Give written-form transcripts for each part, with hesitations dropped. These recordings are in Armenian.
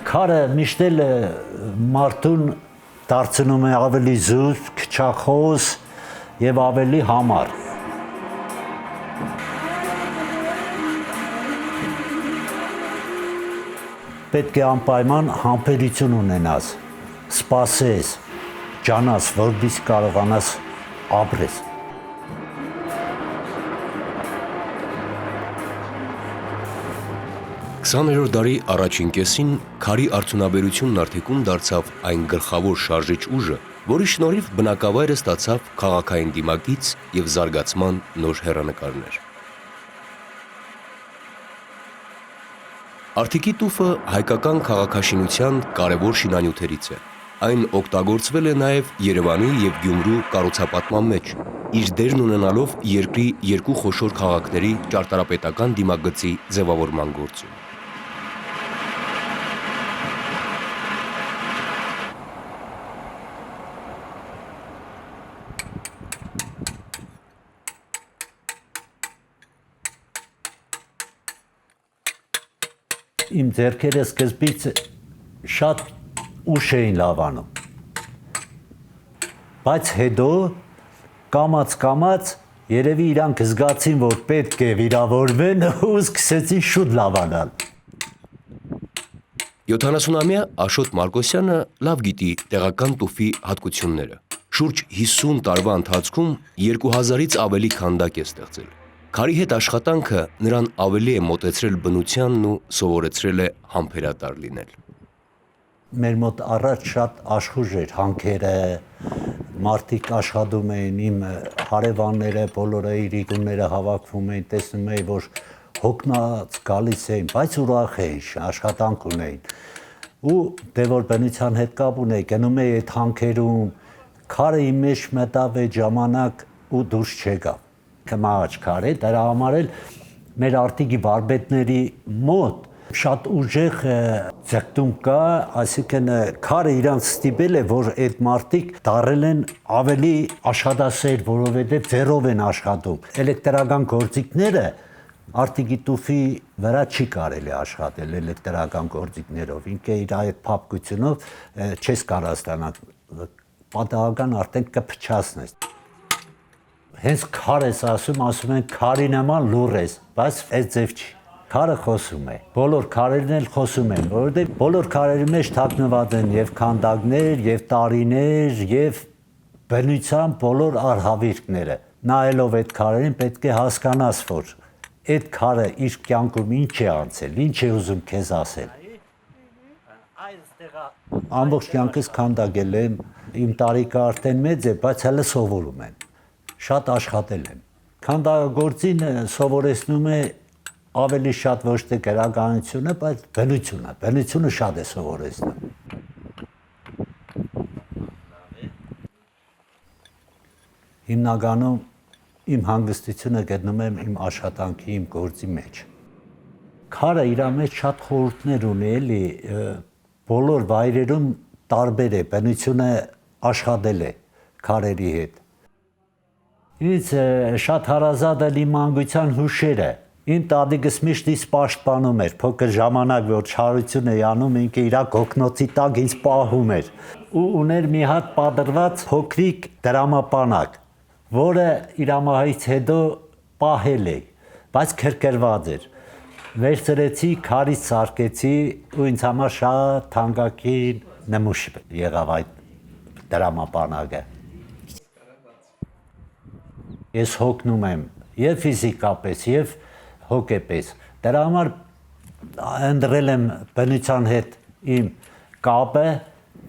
Քարը միշտ էլ մարդուն դարձնում է ավելի զուսպ, քչախոս եւ ավելի համառ։ Պետք է անպայման համբերություն ունենաս, սպասես, ջանաս, որպես կարողանաս ապրես։ 20-րդ դարի առաջին կեսին քարի արդյունաբերությունն արտիքում դարձավ այն գլխավոր շարժիչ ուժը, որի շնորհիվ բնակավայրը ստացավ քաղաքային դիմակից եւ զարգացման նոր հեռանկարներ։ Արտիկի տուֆը հայկական քաղաքաշինության կարևոր շինանյութերից է։ Այն օգտագործվել է նաև Երևանի եւ Գյումրու կառուցապատման մեջ, իր դերն ունենալով երկրի երկու խոշոր քաղաքների ճարտարապետական դիմագծի ձևավորման գործում։ Իմ ձեռքերը սկզբից շատ ուշ էին լավանում, բայց հետո կամաց երևի իրանք զգացին, որ պետք է վիրավորվեն ու սկսեցին շուտ լավանալ։ 70-ամյա Աշոտ Մարկոսյանը լավ գիտի տեղական տուֆի հատկությունները։ Շուրջ 50 տարվա ընթացքում 2000-ից ավելի քանդակ է ստեղծել։ Քարի հետ աշխատանքը նրան ավելի է մոտեցրել բնությանն ու սովորեցրել է համբերատար լինել։ Մեր մոտ առաջ շատ աշխուժ էր հանքերը, մարդիկ աշխատում էին, իմ հարևանները, բոլորը իրիկունները հավաքվում էին, տեսնում էին, որ հոգնած գալիս էին, բայց ուրախ էին, աշխատանք ունեին։ Ու դե որ բնության հետ կապ ունեի, գնում էի այդ հանքերում, քարը իմ մեջ մտավ այդ ժամանակ ու դուրս չեկավ։ Կմահաճ քար է, դրա համար էլ մեր արտիկի վարպետների մոտ շատ ուժեղ ձգտում կա, այսինքն քարը իրանց ստիպել է, որ այդ մարդիկ դարել են ավելի աշխատասեր, որովհետև ձեռով են աշխատում։ Էլեկտրական գործիքները արտիկի տուֆի վրա չի կարելի աշխատել էլեկտրական գործիքներով, ինքը իր այդ փափկությունով չես կարող ստանալ, պատահական արդեն կփչացնես։ Հենց քար ես ասում են քարի նման լուր ես, բայց այդ ձև չի։ Քարը խոսում է, բոլոր քարերն էլ խոսում են, որովհետև բոլոր քարերի մեջ թաքնված են եւ քանդակներ, եւ տարիներ, եւ բնության բոլոր արհավիրքները։ Նայելով այդ քարերին պետք է հասկանաս, որ այդ քարը իր կյանքում ինչ է անցել, ինչ է ուզում քեզ ասել։ Ամբողջ կյանքս քանդակել եմ, իմ տարիքը արդեն մեծ է, բայց հələ սովորում եմ։ Շատ աշխատել եմ։ Քանդակագործին սովորեցնում է ավելի շատ ոչ թե գրականությունը, բայց բնությունը շատ է սովորեցնում։ Հիմնականում իմ հանգստությունը գտնում եմ իմ աշխատանքի, իմ գործի մեջ։ Քարը իր մեջ շատ խորհուրդներ ունի, էլի, բոլոր վայրերում տարբեր է, բնությունը աշխատել է քարերի հետ։ Ինձ շատ հարազատ է իմ մանկության հուշերը։ Իմ տատիկս միշտ ինձ պաշտպանում էր, փոքր ժամանակ որ չարություն էի անում, ինքը իր կոկնոցի տակ ինձ պահում էր։ Ու ուներ մի հատ պատրված փոքրիկ դրամապանակ, որը իր մահից հետո պահել էի, բայց քրքրված էր։ Վերցրեցի, քարից սարքեցի ու ինձ համար շատ թանկագին նմուշ եղավ այդ դրամապանակը։ Ես հոգնում եմ եւ ֆիզիկապես եւ հոգեպես։ Դրա համար ընտրել եմ բնության հետ իմ կապը,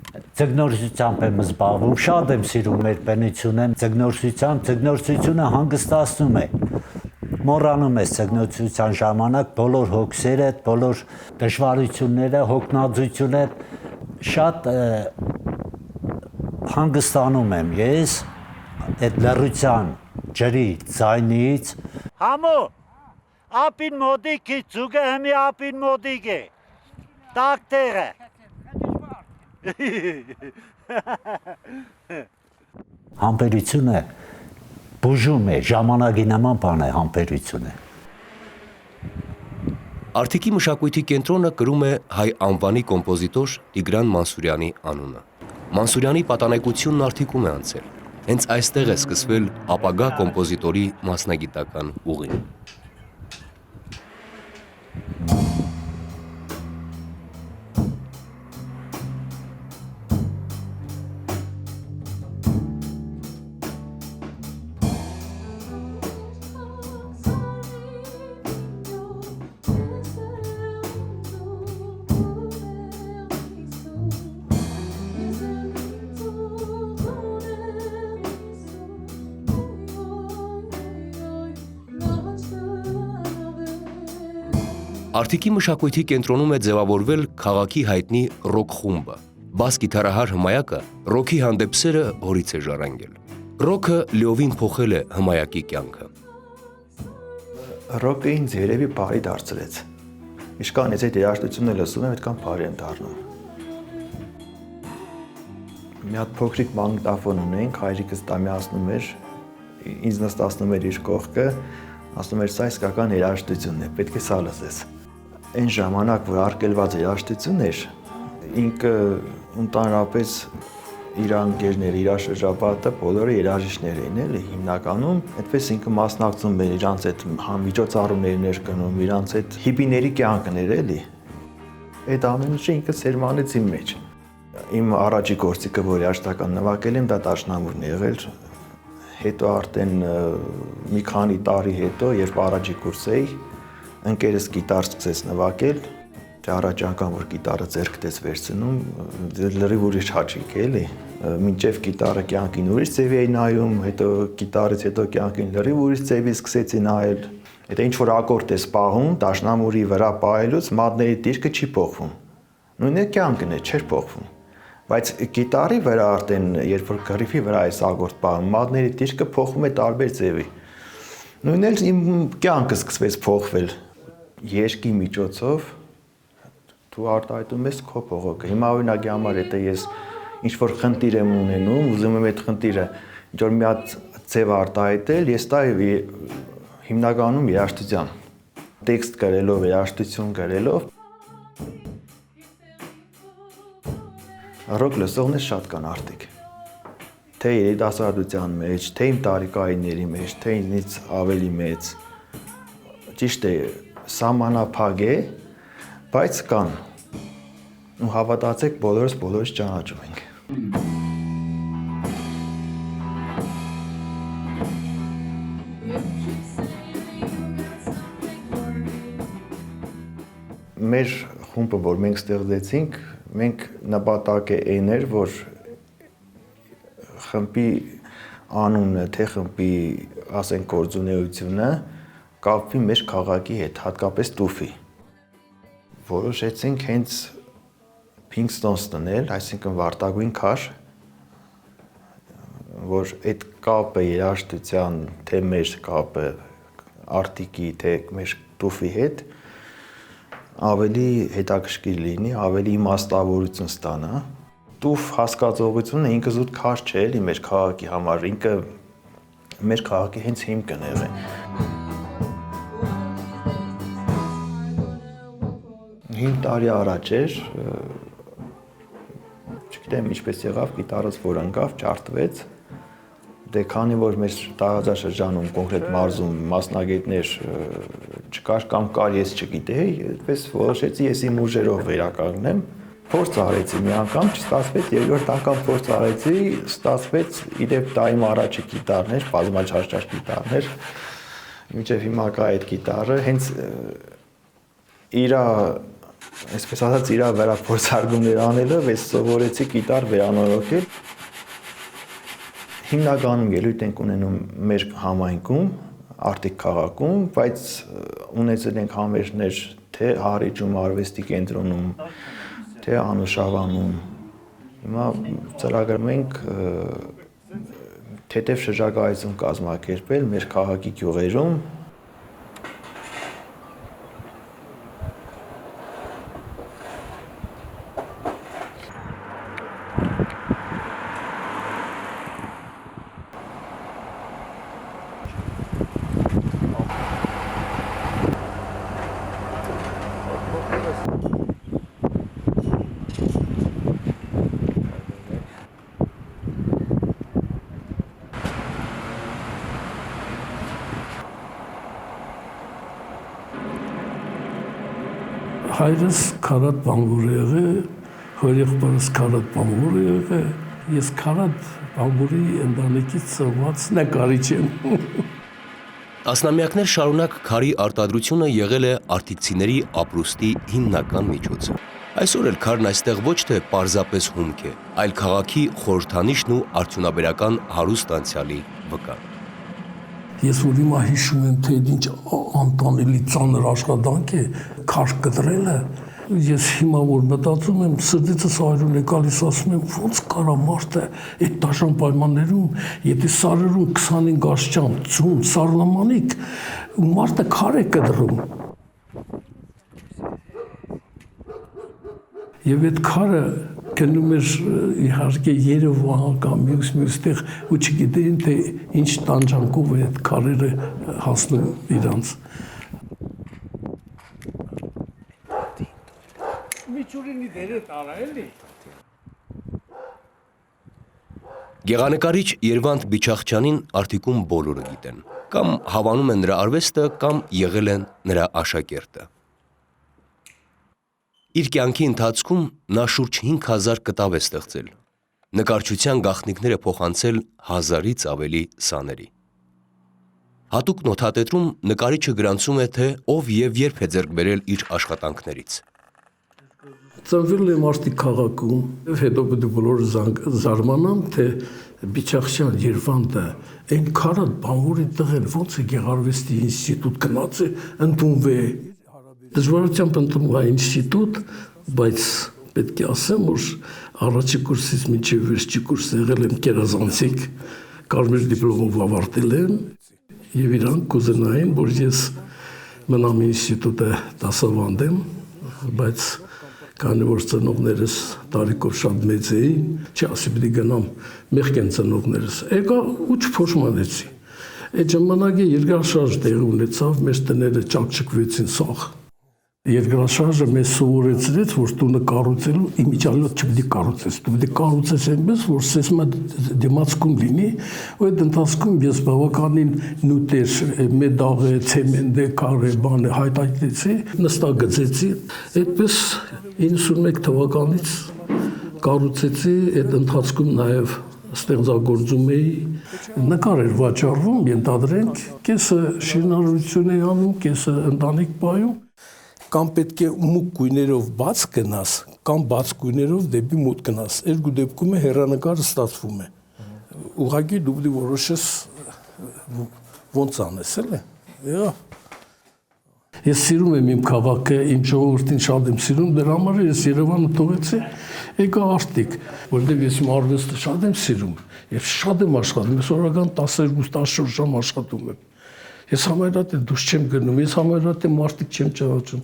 ձգնորսությամբ եմ զբաղվում, շատ եմ սիրում մեր բնությունը, ձգնորսությունը հանգստացնում է։ Մոռանում ես ձգնորսության ժամանակ բոլոր հոգսերը, բոլոր դժվարությունները, հոգնածությունը, շատ հանգստանում եմ ես այդ լռության, ջրի, ձայնից։ Համո, ապին մոդիկ է, ձուգը հմի ապին մոդիկ է, տակ տեղը։ Համբերությունը բուժում է, ժամանակի նման բան է համբերությունը։ Արտիքի մշակույթի կենտրոնը կրում է հայ անվանի կոմպոզիտոր Տիգրան Մանսուրյանի անունը։ Մանսուրյանի պատանեկությունն Արտիքում է անցել։ Հենց այստեղ է սկսվել ապագա կոմպոզիտորի մասնագիտական ուղին։ Արտիքի մշակույթի կենտրոնում է ձևավորվել քաղաքի հայտնի ռոք խումբը։ Բաս գիտարահար Հմայակը ռոքի հանդեպ սերը հորից է ժառանգել։ Ռոքը լիովին փոխել է Հմայակի կյանքը։ Ռոքը ինձ երևի բարի դարձրեց։ Ինչքան ես այդ երաժշտությունը լսում եմ, այդքան բարի եմ դառնում։ Մի հատ փոքրիկ մագնիտոֆոն ունենք, հայրիկս տամյացնում էր, ինձ նստացնում էր իր կողքը, ասում էր՝ սա իսկական երաժշտություն է, պետք է սա լսես։ Այն ժամանակ, որ արգելված երաժշտություն էր, ինքը ընդհանրապես իր անգերները, իր շրջապատը բոլորը երաժիշտներ էին, էլի, հիմնականում, այդպես ինքը մասնակցում էր իրանց այդ միջոցառումներին էր գնում, իրանց այդ հիպիների կյանքն էր, էլի։ Այդ ամեն ինչը ինքը սերմանեց իմ մեջ։ Իմ առաջի գործիքը, որ երաժշտական նվագել եմ, դա դաշնամուրն է եղել։ Հետո արդեն մի քանի տարի հետո, երբ առաջի կուրս էի, ընկերս գիտար սկսեց նվագել, առաջ անգամ որ գիտարը ձեռքտես վերցնում, լրիվ ուրիշ հաճիկ է, էլի։ Մինչև գիտարը կյանքին ուրիշ ձևի էի նայում, հետո գիտարից հետո կյանքին լրիվ ուրիշ ձևի սկսեցի նայել։ Հետո ինչ որ ակորդ ես պահում, դաշնամուրի վրա պահելուց մատների դիրքը չի փոխվում։ Նույնը կյանքն է, չէր փոխվում։ Բայց գիտարի վրա արդեն, երբ որ գրիֆի վրա այս ակորդ պահում, մատների դիրքը փոխվում է տարբեր ձևի։ Նույնն էլ իմ կյանքը սկսվեց փոխվել երգի միջոցով, դու արտահայտում ես քո փողոքը։ Հիմա օրինակի համար եթե ես ինչ-որ խնդիր եմ ունենում, ուզում եմ այդ խնդիրը ինչ-որ մի հատ ձև արտահայտել, ես դա հիմնականում երաժշտության, տեքստ գրելով, երաժշտություն գրելով, ռոք լսողներ շատ կան Արտիք։ Թե երիտասարդության մեջ, թե իմ տարիքայինների մեջ, թե ինձնից ավելի մեծ, ճիշտ է, սահմանափակ է, բայց կան։ Ու հավատացեք, բոլորս ճանաչում ենք։ Մեր խումբը, որ մենք ստեղծեցինք, մենք նպատակը այն էր, որ խմբի անունը, թե խմբի, ասենք, գործունեությունը կապվի մեր քաղաքի հետ, հատկապես Տուֆի։ Որոշեցինք հենց Փինքստոնս տնել, այսինքն Վարդագույն քար, որ այդ կապը երաժշտության, թե մեր կապը Արտիկի, թե մեր Տուֆի հետ ավելի հետաքրքիր լինի, ավելի իմաստավորություն ստանա։ Տուֆ հասկացողությունը ինքը զուտ քար չէ, էլի մեր քաղաքի համար, ինքը մեր քաղաքի հենց հիմքն է եղել։ 5 տարի առաջ էր, չգիտեմ ինչպես եղավ, գիտարս որ ընկավ, ջարդվեց, դե քանի որ մեր տարածաշրջանում կոնկրետ մարզում մասնագետներ չկար կամ կար, ես չգիտեի, այդպես որոշեցի ես իմ ուժերով վերականգնեմ, փորձ արեցի մի անգամ, չստացվեց, երկրորդ անգամ փորձ արեցի, ստացվեց, իդեպ դա իմ առաջի գիտարն էր, բազմաճաշճաշ գիտարն էր, մինչև հիմա կա այդ գիտարը, հենց իրա, այսպես ասած, իրա վրա փորձարկումներ անելով, ես սովորեցի գիտար վերանորոգել։ Հիմնականում ելույթ ենք ունենում մեր համայնքում, Արտիկ քաղաքում, բայց ունեցել ենք համերգներ թե Հառիջում արվեստի կենտրոնում, թե Անուշավանում։ Հիմա ծրագրում ենք թեթև շրջագայություն կազմակերպել մեր քաղաքի գյուղերում։ Հայրս քարատ բանվոր է եղել, հորեղբայրս քարատ բանվոր է եղել, ես քարատ բանվորի ընտանիքից ծնված նկարիչ եմ։ Տասնամյակներ շարունակ քարի արտադրությունը եղել է արտիքցիների ապրուստի հիմնական միջոցը։ Այսօր էլ քարն այստեղ ոչ թե պարզապես հումք է, այլ քաղաքի խորհրդանիշն ու արդյունաբերական հարուստ անցյալի վկա։ Ես որ հիմա հիշում եմ, թե ինչ անտանելի ծանր աշխատանք է քար կտրելը, ես հիմա որ մտածում եմ, սրտիցս այրուն է գալիս, ասում եմ, ոնց կարա մարդը այդ դաշան պայմաններում, եթե սարերում 25 աստիճան ձուն, սառնամանիք, ու մարդը քար է կտրում։ Եվ այդ քարը գնում էր իհարկե Երևան կամ մյուս տեղ ու չգիտեին, թե ինչ տանջանքով է այդ քարերը հասնում իրանց։ Գեղանկարիչ Երվանդ Բիչախչյանին Արտիկում բոլորը գիտեն, կամ հավանում են նրա արվեստը, կամ եղել են նրա աշակերտը։ Իր կյանքի ընթացքում նա շուրջ 5000 կտավ է ստեղծել, նկարչության գաղտնիքները փոխանցել 1000-ից ավելի սաների։ Հատուկ նոթատետրում նկարիչը գրանցում է, թե ով եւ երբ է ձեռք բերել իր աշխատանքներից։ Ծնվել եմ Արտիկ քաղաքում, հետո պետք է բոլորը զարմանան, թե Բիչախչյան Երվանդը այն քարատ բանվորի տղեր ոնց է գեղարվեստի ինստիտուտ գնաց է, ընդունվել։ Դժվարությամբ ընդունում է ինստիտուտ, բայց պետք է ասեմ, որ առաջի կուրսից մինչև վերջի կուրսը եղել եմ կերազանցիկ, կարմիր դիպլոմով ավարտել եմ, եւ իրանք կուզենային, որ ես մնամ ինստիտուտը դասավանդեմ, բայց քանի որ ծնողներս տարիքով շատ մեծ էին, չի ասի պիտի գնամ, մեղք են ծնողներս, եկա ու չփոշմանեցի։ Այդ ժամանակ에 երկրաշարժ տեղի ունեցավ, մեր տները ճակճկվեցին սաղ։ Երկրաշարժը մեզ սովորեցրեց, որ տունը կառուցելու իմիջիալոց չպետք է կառուցես, դու պետք է կառուցես այնպես, որ սեսմա դիմացկուն լինի, ու այդ ընթացքում ես բավականին նյութեր, մեդաղ, ցեմենտ, քարե, բան հայտարարեցի, նստագծեցի, այդպես 91 թվականից կառուցեցի, այդ ընթացքում նաև ստեղծագործում էի, նկար էր վաճառվում, ենթադրենք, կեսը շինարարություն էի անում, կեսը ընտանիք պայում, կամ պետք է մուգ գույներով բաց գնաս, կամ բաց գույներով դեպի մուտք գնաս, երկու դեպքում է հեռանկարը ստացվում է, ուղղակի դու պետք է որոշես ոնց անես, էլի։ Ես սիրում եմ իմ քաղաքը, իմ ժողովրդին շատ եմ սիրում, դրա համար ես Երևանը թողեցի, եկա Արտիկ, որտեղ ես իմ արվեստը շատ եմ սիրում, եւ շատ եմ աշխատում, ես օրական 12-14 ժամ աշխատում եմ։ Ես համարյա դուրս չեմ գնում, ես համարյա մարդիկ չեմ ճանաչում։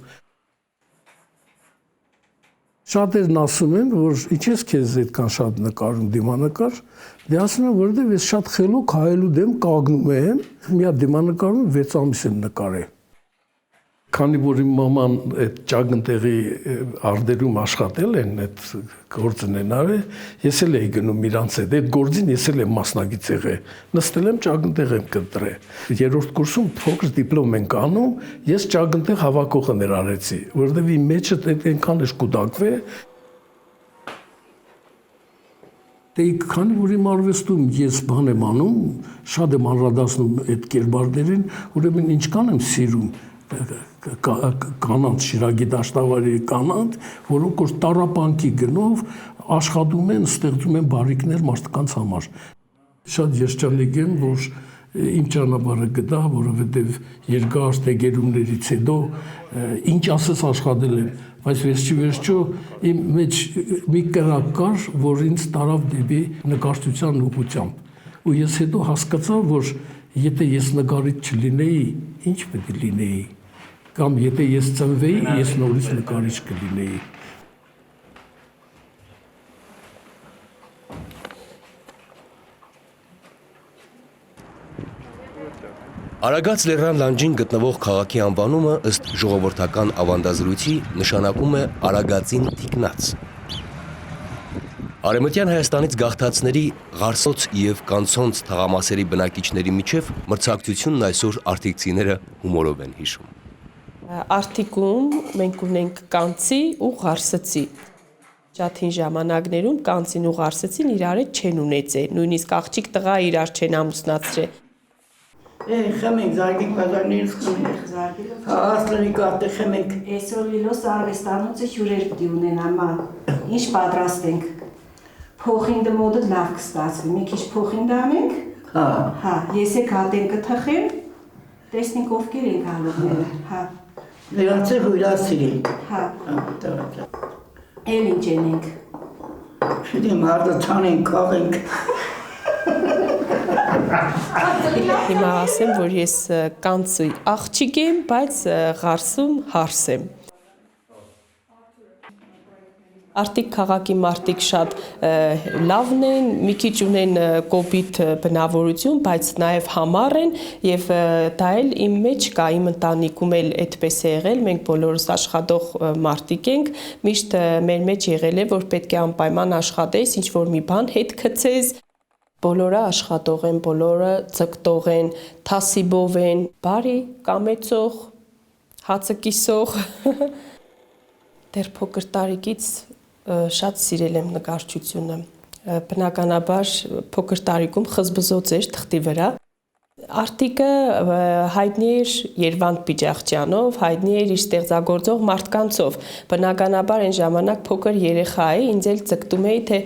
Շատերն ասում են, որ ինչ ես քեզ այդքան շատ նկարում դիմանկար, դե ասում եմ, որովհետև ես շատ խելոք հայելու դեմ կանգնում եմ, մի հատ դիմանկարում 6 ամիս եմ նկարել։ Քանի որ իմ մաման այդ ճագնտեղի արդերում աշխատել են, այդ գործն են արել, ես էլ էի գնում իրանց հետ, այդ գործին ես էլ եմ մասնագիծ եղել, նստել եմ ճագնտեղ եմ կտրել։ Երրորդ կուրսում փոքր դիպլոմ ենք անում, ես ճագնտեղ հավաքողներ արեցի, որովհետև իմ մեջը այնքան էր կուտակվել։ Դե քանի որ իմ արվեստում ես բան եմ անում, շատ եմ անդրադառնում այդ կերպարներին, ուրեմն ինչքան եմ սիրում կանանց Շիրակի դաշտավարի կանանց, որոնք որ տառապանքի գնով աշխատում են, ստեղծում են բարիքներ մարդկանց համար։ Շատ երջանիկ եմ, որ իմ ճանապարհը գտա, որովհետև երկար դեգերումներից հետո ինչ ասես աշխատել եմ, բայց վերջիվերջո իմ մեջ մի կրակ կար, որ ինձ տարավ դեպի նկարչության ուղղությամբ։ Ու ես հետո հասկացա, որ եթե ես նկարիչ չլինեի, ինչ պետք է լինեի, կամ եթե ես ծնվեի, ես նորից նկարիչ կլինեի։ Արագած լեռան լանջին գտնվող քաղաքի անվանումը ըստ ժողովրդական ավանդազրույցի նշանակում է Արագածին թիկնած։ Արևմտյան Հայաստանից գաղթածների Ղարսոց և Կանցոնց թաղամասերի բնակիչների միջև մրցակցությունն այսօր արտիքցիները հումորով են հիշում։ Արտիկում մենք ունենք կանցի ու ղարսծի։ Շատ հին ժամանակներում կանցին ու ղարսծին իրար հետ չեն ունեցել, նույնիսկ աղջիկ տղա իրար չեն ամուսնացրել։ Խմենք, զարգիկ բազարներից խմենք, աստրանի կատը խմենք։ Այսօր լիլոս արվեստանոցը հյուրեր պիտի ունեն, ամա, ինչ պատրաստենք, փոխին դմոդը լավ կստացվի, մի քիչ փոխին դամենք, ես եք հատեն կթխեմ, տեսնենք ովքեր ենք հալողները, Նրանց է հույրասիրին։ էլ ինչ ենենք։ Չդեմ արդը ծանենք, կաղենք։ Հիմա ասեմ, որ ես կանցի աղջիկ եմ, բայց ղարսում հարս եմ։ Արտիկ քաղաքի մարդիկ շատ լավն են, մի քիչ ունեն կոպիտ բնավորություն, բայց նաև համառ են եւ դա էլ իմ մեջ կա, իմ ընտանիքում էլ այդպես է եղել, մենք բոլորս աշխատող մարդիկ ենք, միշտ մեր մեջ եղել է, որ պետք է անպայման աշխատես, ինչ որ մի բան հետ գցես, բոլորը աշխատող են, բոլորը ձգտող են, թասիբով են, բարի, կամեցող, հացը կիսող։ Դեռ փոքր տարիքից շատ սիրել եմ նկարչությունը, բնականաբար փոքր տարիքում խզբզոց էր թղթի վրա, Արտիկը հայտնի էր Երվանդ Պիջախչյանով, հայտնի էր իր ստեղծագործող մարդկանցով, բնականաբար այն ժամանակ փոքր երեխա էի, ինձ էլ ձգտում էի, թե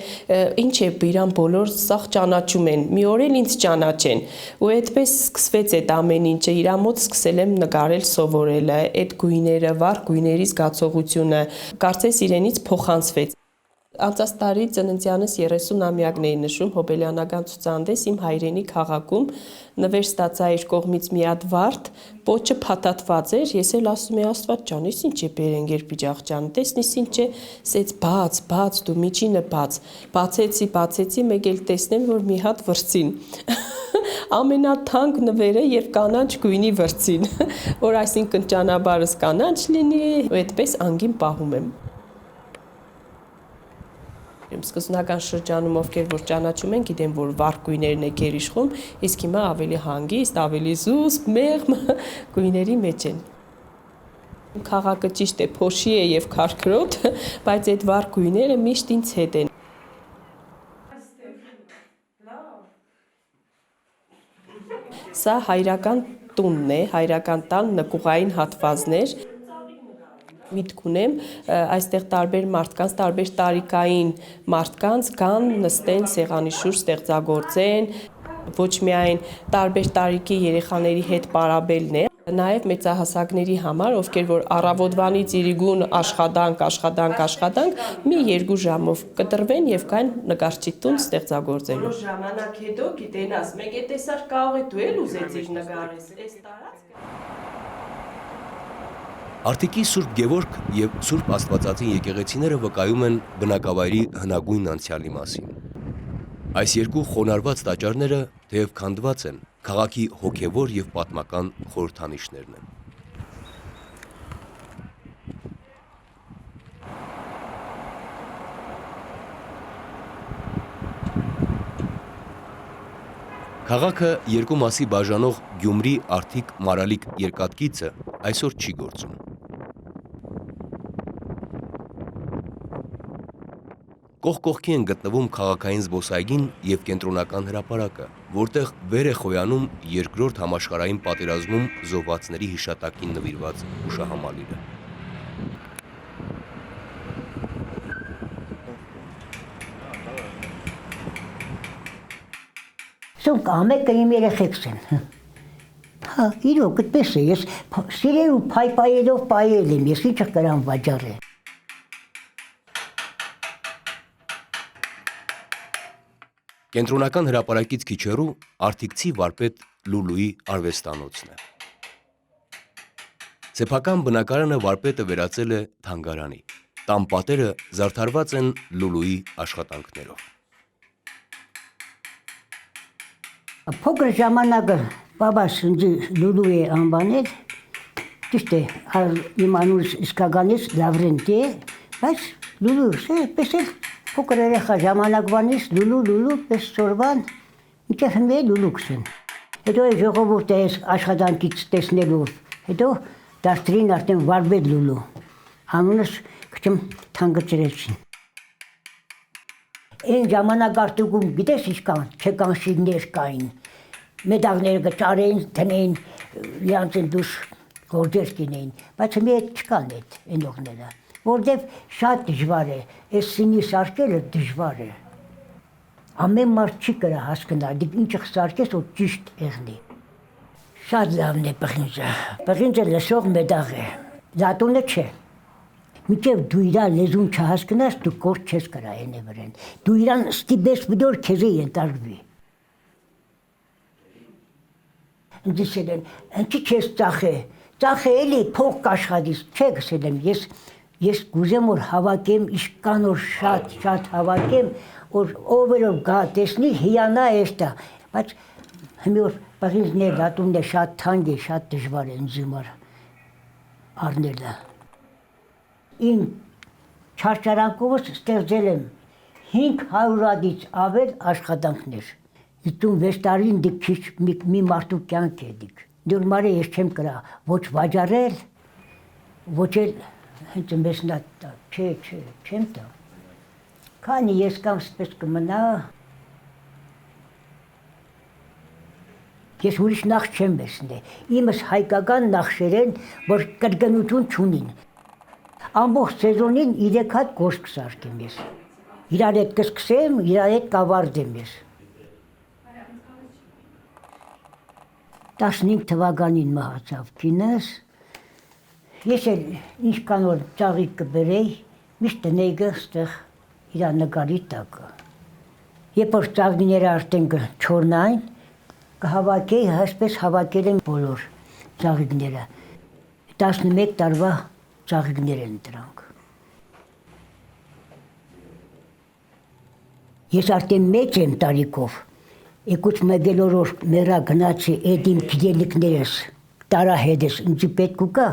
ինչ է իրան բոլոր սաղ ճանաչում են, մի օր էլ ինձ ճանաչեն, ու այդպես սկսվեց այդ ամեն ինչը, իրա մոտ սկսել եմ նկարել սովորելը, այդ գույները, վառ գույների զգացողությունը, կարծես իրենից փոխանցվեց։ Անցած տարի ծննդյանս 30-ամյակն էի նշում հոբելյանական ցուցահանդես իմ հայրենի քաղաքում, նվեր ստացա իր կողմից մի հատ վարդ, պոչը փաթաթված էր, ես էլ ասում եի Աստված ջան, ես ինչ է Բերենգեր Պիջախչյանը, տեսնես ինչ է, ասեց բաց, դու միջինը բացեցի, մեկ էլ տեսնեմ, որ մի հատ վրձին։ Ամենաթանկ նվերը եւ կանաչ գույնի վրձին, որ այսինքն ճանապարհս կանաչ լինի, ու այդպես անգին պահում եմ։ Սկզբնական շրջանում ովքեր որ ճանաչում են, գիտեն, որ վառ գույներն է գերիշխում, իսկ հիմա ավելի հանգիստ, ավելի զուսպ, մեղմ գույների մեջ են։ Քաղաքը ճիշտ է, փոշի է եւ քարքրոտ, բայց այդ վառ գույները միշտ ինձ հետ են։ Սա հայրական տունն է, հայրական տան նկուղային հատվածներ։ Միտք ունեմ, այստեղ տարբեր մարդկանց, տարբեր տարիքային մարդկանց կան, նստեն, սեղանի շուրջ ստեղծագործեն, ոչ միայն տարբեր տարիքի երեխաների հետ պարաբելն է, նաև մեծահասակների համար, ովքեր որ առավոտվանից իրիգուն աշխատանք, մի 2 ժամով կտրվեն եւ կան նկարչի տուն ստեղծագործելու։ Որոշ ժամանակ հետո գիտենաս, մեկ է տեսար կարող է դու էլ ուզեցիր նկարես, այս տարած։ Արտիկի Սուրբ Գևորգ եւ Սուրբ Աստվածածին եկեղեցիները վկայում են բնակավայրի հնագույն անցյալի մասին։ Այս երկու խոնարհված տաճարները թեև քանդված են, քաղաքի հոգևոր եւ պատմական խորհրդանիշներն են։ Քաղաքը երկու մասի բաժանող Գյումրի Արտիկ-Մարալիկ երկաթգիծը այսօր չի գործում։ Կողք-կողքի են գտնվում քաղաքային զբոսայգին եւ կենտրոնական հրապարակը, որտեղ վեր է խոյանում երկրորդ համաշխարհային պատերազմում զոհվածների հիշատակին նվիրված հուշահամալիրը։ Սոնք ամեկը իմ երեխեքս են։ Հա, իրոք, այդպես է, ես սիրել ու պայելով պայել եմ, ես իչը կրամ վաճառել։ Կենտրոնական հրապարակից քիչ հեռու արտիկցի վարպետ Լուլուի արվեստանոցն է։ Սեփական բնակարանը վարպետը վերածել է թանգարանի։ Տան պատերը զարդարված են Լուլուի աշխատանքներով։ Փոքր ժամանակը բաբաս ինձ Լուլու է անվանել, ճիշտ է, իմ անունս իսկականից Լավրենտի է, բայց Լուլու, պես էլ փոքր երեխա ժամանակվանից Լուլու, պես սորվան, ինչև հմի է Լուլու կսեն։ Հետո է ժողովուրդ է աշխատանքից տեսնելով, հետո դաստրին արդեն Վարվետ Լուլու, անունս քչմ թանգծրեցին։ Այն ժամանակ արտուկում գիտես ինչ կան, չկան շիվներ կային, մեդաղները գճարեին, տնեին, իրանց են դուշ գործեր կինեին, բայց մի հետ չկան այդ ենողները, որտև շատ դժվար է, այս սինի սարկելը դժվար է։ Ամեն մարդ չի կրա հասկնալ, դիք ինչը սարկես, որ ճիշտ եղնի։ Շատ լավն է պղինջը, պղինջը լսող մեդաղ է, լատունը չէ։ Մինչև դու իրա լեզուն չհասկնաս, դու կորդ չես կրա ենե վրեն, դու իրան ստիբես վդոր քեզի ենտարգվի։ Դիսել են, ընչի չես ծախե, ծախե էլի փող կաշխատիս, չէ գսել եմ, ես գուզեմ որ հավակեմ, իշկան որ շատ հավակեմ, որ ով երով գա տեսնի հիանա էստա, բայց հիմի որ պղինջն է, լատունն է շատ թանկ է, շատ դժվար է ինձ համար առնելը։ Իմ չարչարանքովս ստեղծել եմ 500-ից ավել աշխատանքներ։ 56 տարին դիք քիչ մի մարդու կյանք է դիք։ Նորմալը ես չեմ կրա ոչ վաճառել, ոչ էլ հենց մեսնատ տա, չեմ տա։ Քանի ես կամ սպես կմնա, ես ուրիշ նախ չեմ մեսնե։ Իմս հայկական նախշեր են, որ կրկնություն չունին։ Ամբողջ սեզոնին 3 հատ գործ կսարքեմ ես։ Իրար հետ կսկսեմ, իրար հետ կավարտեմ ես։ 15 թվականին մահացավ կինս, ես էլ ինչքան որ ծաղիկ կբերեի, միշտ տնեի ստեղ իրա նկարի տակը։ Երբ որ ծաղիկները արդեն չորնային, կհավաքեի, այսպես հավաքել եմ բոլոր ծաղիկները։ 11 տարվա ծաղիկներ են դրանք։ Ես արդեն մեծ եմ տարիքով, եկուց մեգելով որ մերա գնացի էդ իմ գիտելիքներս, տարա հետս ինձ պետք ուկա,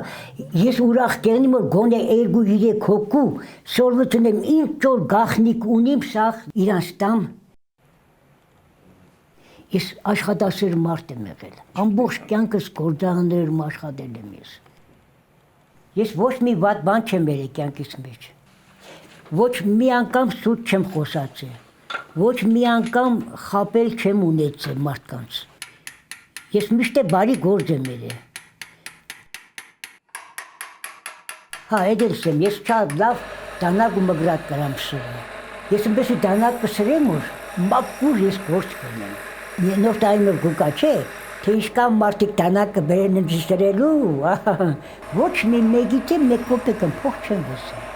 ես ուրախ կեղնիմ որ գոնե 2-3 հոգու սորվությունեմ ինչ որ գախնիկ ունիմ սաղ իրանց տամ։ Ես աշխատասեր մարդ եմ եղել, ամբողջ կյանքս գործարաններում աշխատել եմ ես։ Ես ոչ մի վատ բան չեմ երել կյանքիս մեջ, ոչ մի անգամ սուտ չեմ խոսացել, ոչ մի անգամ խապել չեմ ունեցել մարդկանց, ես միշտ բարի գործ եմ երել։ Հա, էդելս եմ, ես շատ լավ դանակ ու մգրատ կրամ սրում, ես ըմպես ու դանակ կսրեմ որ մակուր ես գործ կնեմ, նոր տարին որ գուկա չէ, թե իշկան մարդիկ դանակը բերեն ընձի սրելու, ոչ մի մեգից եմ մեկ կոպեկ եմ փող չեմ վսել։